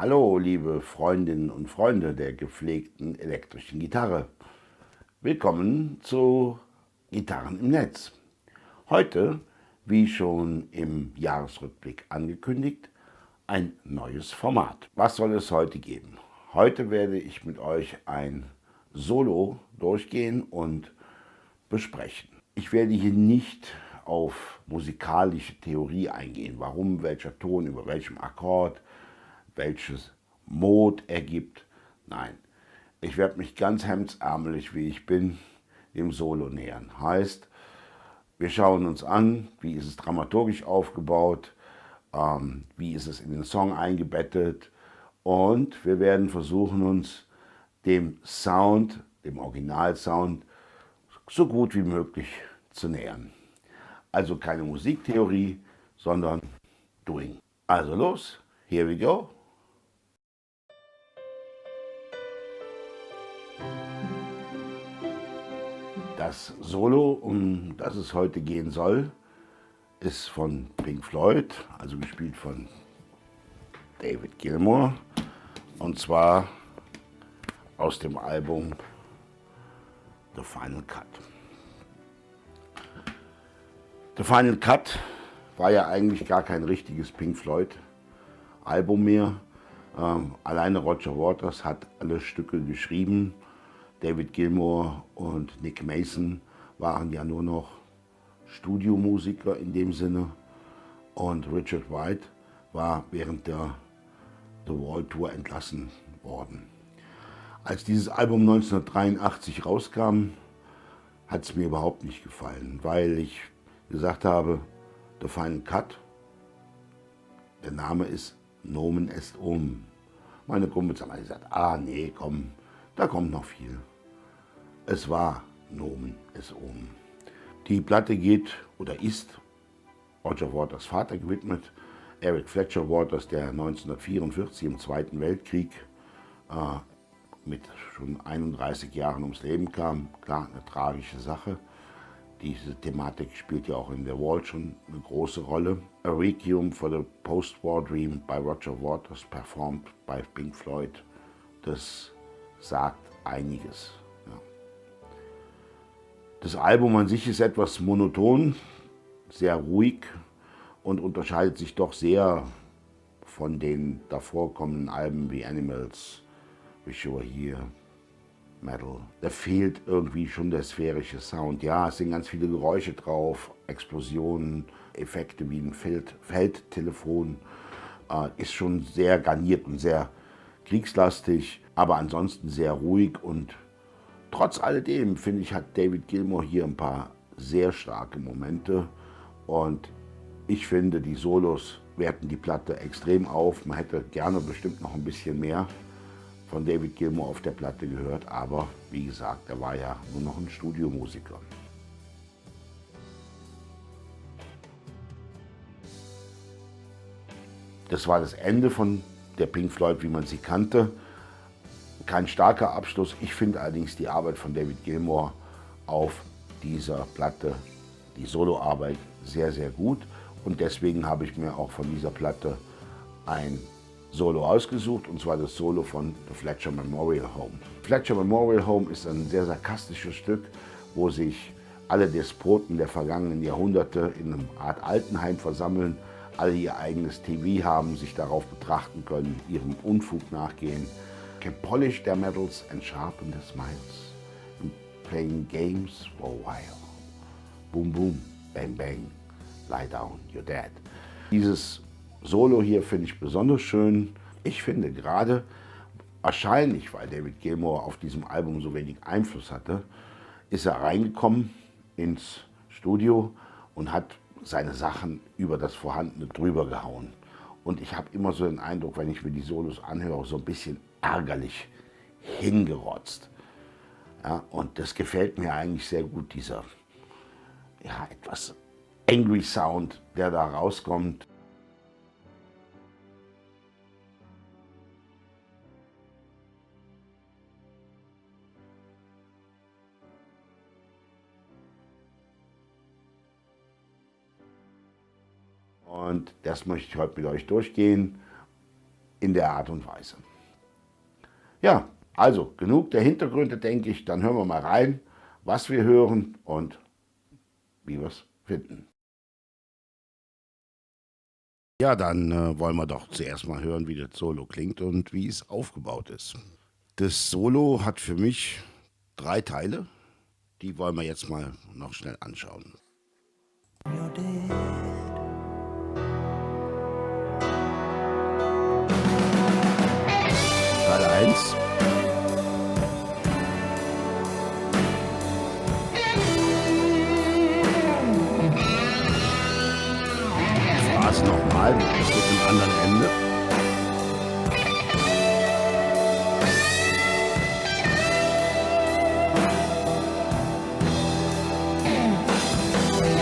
Hallo, liebe Freundinnen und Freunde der gepflegten elektrischen Gitarre. Willkommen zu Gitarren im Netz. Heute, wie schon im Jahresrückblick angekündigt, ein neues Format. Was soll es heute geben? Heute werde ich mit euch ein Solo durchgehen und besprechen. Ich werde hier nicht auf musikalische Theorie eingehen, warum welcher Ton über welchem Akkord, welches Mod ergibt. Nein, ich werde mich ganz hemdsärmelig, wie ich bin, dem Solo nähern. Heißt, wir schauen uns an, wie ist es dramaturgisch aufgebaut, wie ist es in den Song eingebettet, und wir werden versuchen, uns dem Sound, dem Originalsound, so gut wie möglich zu nähern. Also keine Musiktheorie, sondern Doing. Also los, here we go. Das Solo, um das es heute gehen soll, ist von Pink Floyd, also gespielt von David Gilmour, und zwar aus dem Album The Final Cut. The Final Cut war ja eigentlich gar kein richtiges Pink Floyd Album mehr. Alleine Roger Waters hat alle Stücke geschrieben. David Gilmour und Nick Mason waren ja nur noch Studiomusiker in dem Sinne. Und Richard White war während der The Wall Tour entlassen worden. Als dieses Album 1983 rauskam, hat es mir überhaupt nicht gefallen, weil ich gesagt habe, The Final Cut, der Name ist Nomen est Omen. Meine Kumpels haben gesagt, nee, komm, da kommt noch viel. Es war Nomen est Omen. Die Platte geht oder ist Roger Waters Vater gewidmet, Eric Fletcher Waters, der 1944 im Zweiten Weltkrieg mit schon 31 Jahren ums Leben kam. Klar, eine tragische Sache. Diese Thematik spielt ja auch in The Wall schon eine große Rolle. A Requiem for the Post-War Dream by Roger Waters, performed by Pink Floyd. Das sagt einiges. Ja. Das Album an sich ist etwas monoton, sehr ruhig und unterscheidet sich doch sehr von den davor kommenden Alben wie Animals, Wish You Were Here, Metal. Da fehlt irgendwie schon der sphärische Sound. Ja, es sind ganz viele Geräusche drauf, Explosionen, Effekte wie ein Feldtelefon. Ist schon sehr garniert und sehr kriegslastig, aber ansonsten sehr ruhig. Und trotz alledem, finde ich, hat David Gilmour hier ein paar sehr starke Momente. Und ich finde, die Solos werten die Platte extrem auf. Man hätte gerne bestimmt noch ein bisschen mehr von David Gilmour auf der Platte gehört, aber wie gesagt, er war ja nur noch ein Studiomusiker. Das war das Ende von der Pink Floyd, wie man sie kannte. Kein starker Abschluss. Ich finde allerdings die Arbeit von David Gilmour auf dieser Platte, die Soloarbeit, sehr, sehr gut. Und deswegen habe ich mir auch von dieser Platte ein Solo ausgesucht, und zwar das Solo von The Fletcher Memorial Home. Fletcher Memorial Home ist ein sehr sarkastisches Stück, wo sich alle Despoten der vergangenen Jahrhunderte in einer Art Altenheim versammeln, alle ihr eigenes TV haben, sich darauf betrachten können, ihrem Unfug nachgehen. Can polish their medals and sharpen their smiles, and playing games for a while. Boom, boom, bang, bang, lie down, you're dead. Dieses Solo hier finde ich besonders schön. Ich finde gerade, wahrscheinlich weil David Gilmour auf diesem Album so wenig Einfluss hatte, ist er reingekommen ins Studio und hat seine Sachen über das Vorhandene drüber gehauen. Und ich habe immer so den Eindruck, wenn ich mir die Solos anhöre, so ein bisschen ärgerlich hingerotzt. Ja, und das gefällt mir eigentlich sehr gut, dieser etwas angry Sound, der da rauskommt. Und das möchte ich heute mit euch durchgehen. in der Art und Weise. Ja, also genug der Hintergründe, denke ich. Dann hören wir mal rein, was wir hören und wie wir es finden. Ja, dann wollen wir doch zuerst mal hören, wie das Solo klingt und wie es aufgebaut ist. Das Solo hat für mich 3 Teile. Die wollen wir jetzt mal noch schnell anschauen. Teil 1. Phrase nochmal, das wird am anderen Ende.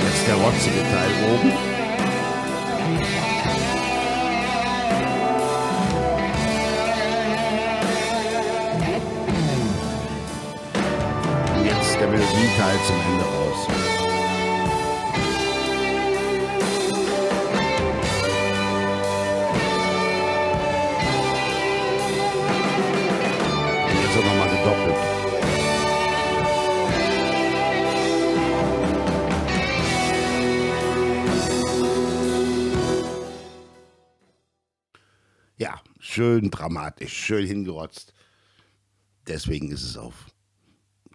Jetzt der rotzige Teil oben. Und jetzt der Melodieteil zum Ende raus. Nochmal gedoppelt. Ja, schön dramatisch, schön hingerotzt. Deswegen ist es auf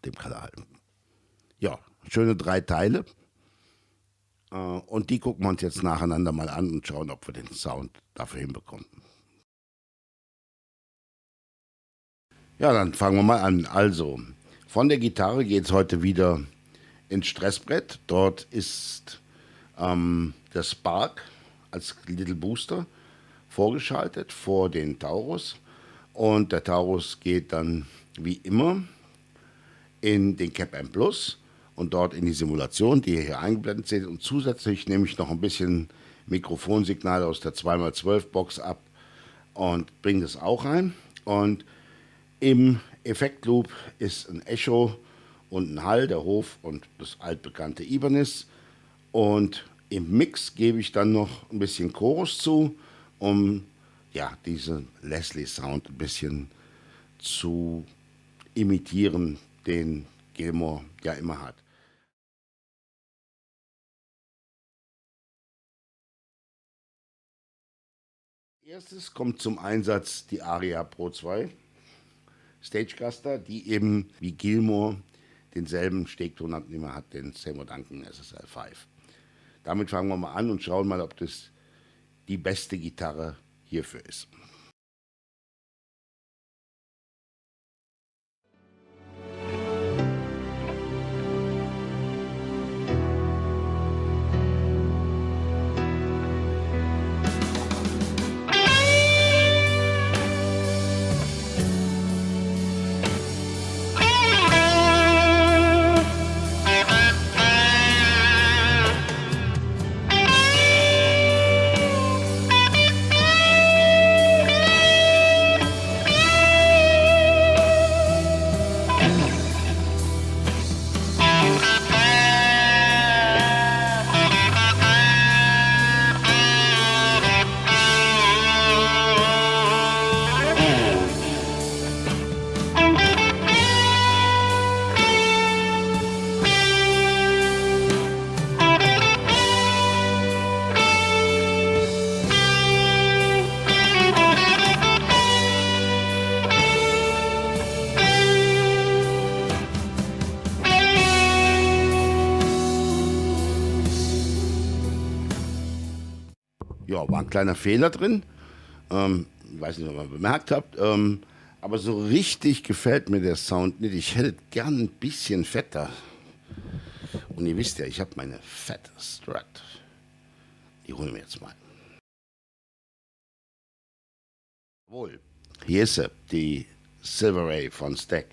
dem Kanal. Ja, schöne 3 Teile. Und die gucken wir uns jetzt nacheinander mal an und schauen, ob wir den Sound dafür hinbekommen. Ja, dann fangen wir mal an. Also, von der Gitarre geht es heute wieder ins Stressbrett. Dort ist der Spark als Little Booster vorgeschaltet vor den Taurus. Und der Taurus geht dann wie immer in den Cap-Amp Plus und dort in die Simulation, die ihr hier eingeblendet seht. Und zusätzlich nehme ich noch ein bisschen Mikrofonsignal aus der 2x12 Box ab und bringe das auch rein. Und im Effektloop ist ein Echo und ein Hall, der Hof und das altbekannte Ibanez. Und im Mix gebe ich dann noch ein bisschen Chorus zu, um ja, diesen Leslie-Sound ein bisschen zu imitieren, den Gilmour ja immer hat. Als erstes kommt zum Einsatz die Aria Pro 2. Stagecaster, die eben wie Gilmour denselben Stegtonabnehmer hat, den Seymour Duncan SSL 5. Damit fangen wir mal an und schauen mal, ob das die beste Gitarre hierfür ist. Ja, war ein kleiner Fehler drin. Ich weiß nicht, ob ihr bemerkt habt. Aber so richtig gefällt mir der Sound nicht. Ich hätte gern ein bisschen fetter. Und ihr wisst ja, ich habe meine fette Strat. Die holen wir jetzt mal. Jawohl. Hier ist sie, die Silver Ray von Stack.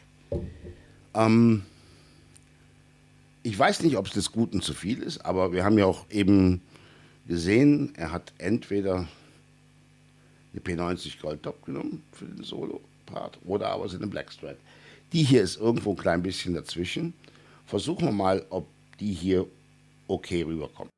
Ich weiß nicht, ob es des Guten zu viel ist, aber wir haben ja auch eben gesehen, er hat entweder eine P90 Gold Top genommen für den Solo-Part oder aber so eine Blackstrat. Die hier ist irgendwo ein klein bisschen dazwischen. Versuchen wir mal, ob die hier okay rüberkommt.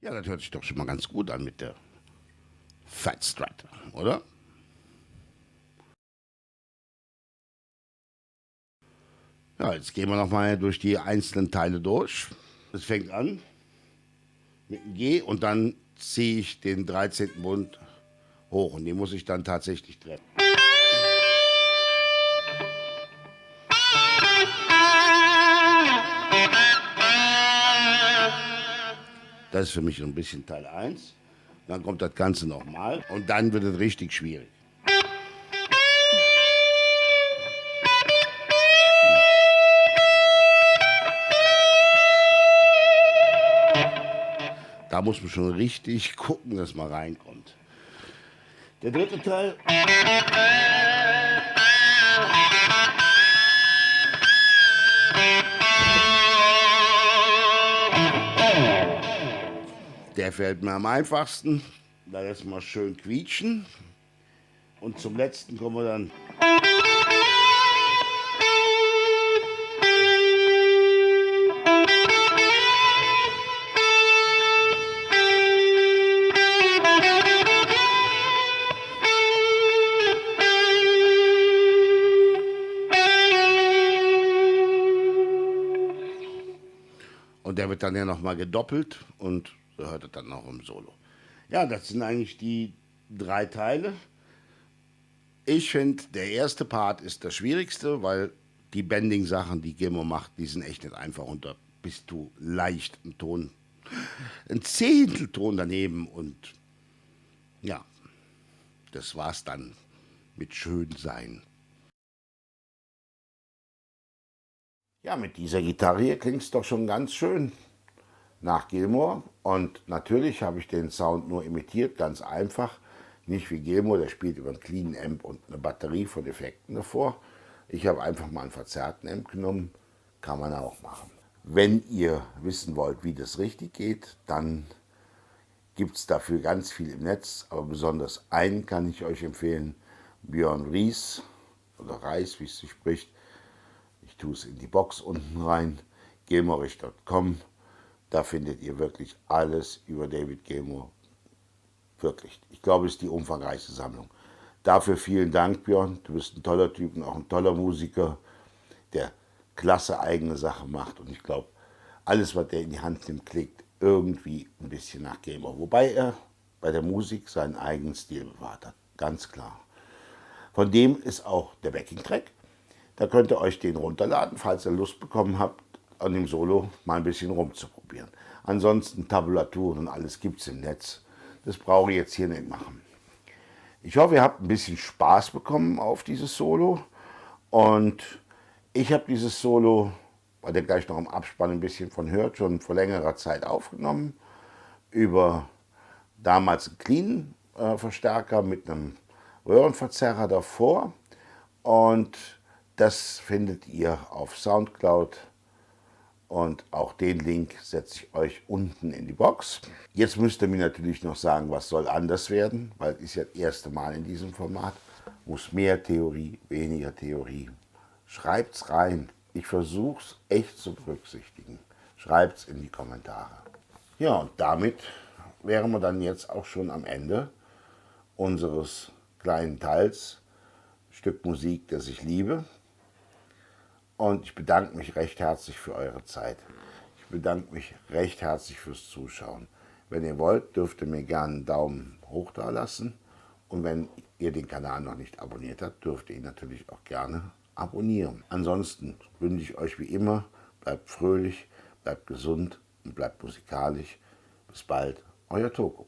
Ja, das hört sich doch schon mal ganz gut an mit der Fat Strat, oder? Ja, jetzt gehen wir nochmal durch die einzelnen Teile durch. Es fängt an mit einem G und dann ziehe ich den 13. Bund hoch und den muss ich dann tatsächlich treffen. Das ist für mich so ein bisschen Teil 1. Dann kommt das Ganze nochmal und dann wird es richtig schwierig. Da muss man schon richtig gucken, dass man reinkommt. Der dritte Teil. Der fällt mir am einfachsten. Da lässt man schön quietschen. Und zum letzten kommen wir dann. Und der wird dann ja nochmal gedoppelt und so hört es dann noch im Solo. Ja, das sind eigentlich die 3 Teile. Ich finde, der erste Part ist das Schwierigste, weil die Bending-Sachen, die Gilmour macht, die sind echt nicht einfach. Und da bist du leicht einen Ton, ein Zehntelton daneben. Und ja, das war's dann mit Schönsein. Ja, mit dieser Gitarre hier klingt es doch schon ganz schön nach Gilmour. Und natürlich habe ich den Sound nur imitiert, ganz einfach. Nicht wie Gilmour, der spielt über einen cleanen Amp und eine Batterie von Effekten davor. Ich habe einfach mal einen verzerrten Amp genommen, kann man auch machen. Wenn ihr wissen wollt, wie das richtig geht, dann gibt es dafür ganz viel im Netz, aber besonders einen kann ich euch empfehlen, Björn Ries, oder Reis, wie es sich spricht. Ich tue es in die Box unten rein, gilmourich.com. Da findet ihr wirklich alles über David Gilmour. Wirklich. Ich glaube, es ist die umfangreichste Sammlung. Dafür vielen Dank, Björn. Du bist ein toller Typ und auch ein toller Musiker, der klasse eigene Sachen macht. Und ich glaube, alles, was er in die Hand nimmt, klingt irgendwie ein bisschen nach Gilmour. Wobei er bei der Musik seinen eigenen Stil bewahrt hat. Ganz klar. Von dem ist auch der Backing-Track. Da könnt ihr euch den runterladen, falls ihr Lust bekommen habt, an dem Solo mal ein bisschen rumzuprobieren. Ansonsten Tabulaturen und alles gibt es im Netz. Das brauche ich jetzt hier nicht machen. Ich hoffe, ihr habt ein bisschen Spaß bekommen auf dieses Solo. Und ich habe dieses Solo, weil ihr gleich noch im Abspann ein bisschen von hört, schon vor längerer Zeit aufgenommen. Über damals einen clean Verstärker mit einem Röhrenverzerrer davor. Und das findet ihr auf Soundcloud. Und auch den Link setze ich euch unten in die Box. Jetzt müsst ihr mir natürlich noch sagen, was soll anders werden, weil es ist ja das erste Mal in diesem Format. Muss mehr Theorie, weniger Theorie. Schreibt's rein. Ich versuche es echt zu berücksichtigen. Schreibt's in die Kommentare. Ja, und damit wären wir dann jetzt auch schon am Ende unseres kleinen Teils. Stück Musik, das ich liebe. Und ich bedanke mich recht herzlich für eure Zeit. Ich bedanke mich recht herzlich fürs Zuschauen. Wenn ihr wollt, dürft ihr mir gerne einen Daumen hoch da lassen. Und wenn ihr den Kanal noch nicht abonniert habt, dürft ihr ihn natürlich auch gerne abonnieren. Ansonsten wünsche ich euch wie immer, bleibt fröhlich, bleibt gesund und bleibt musikalisch. Bis bald, euer Toko.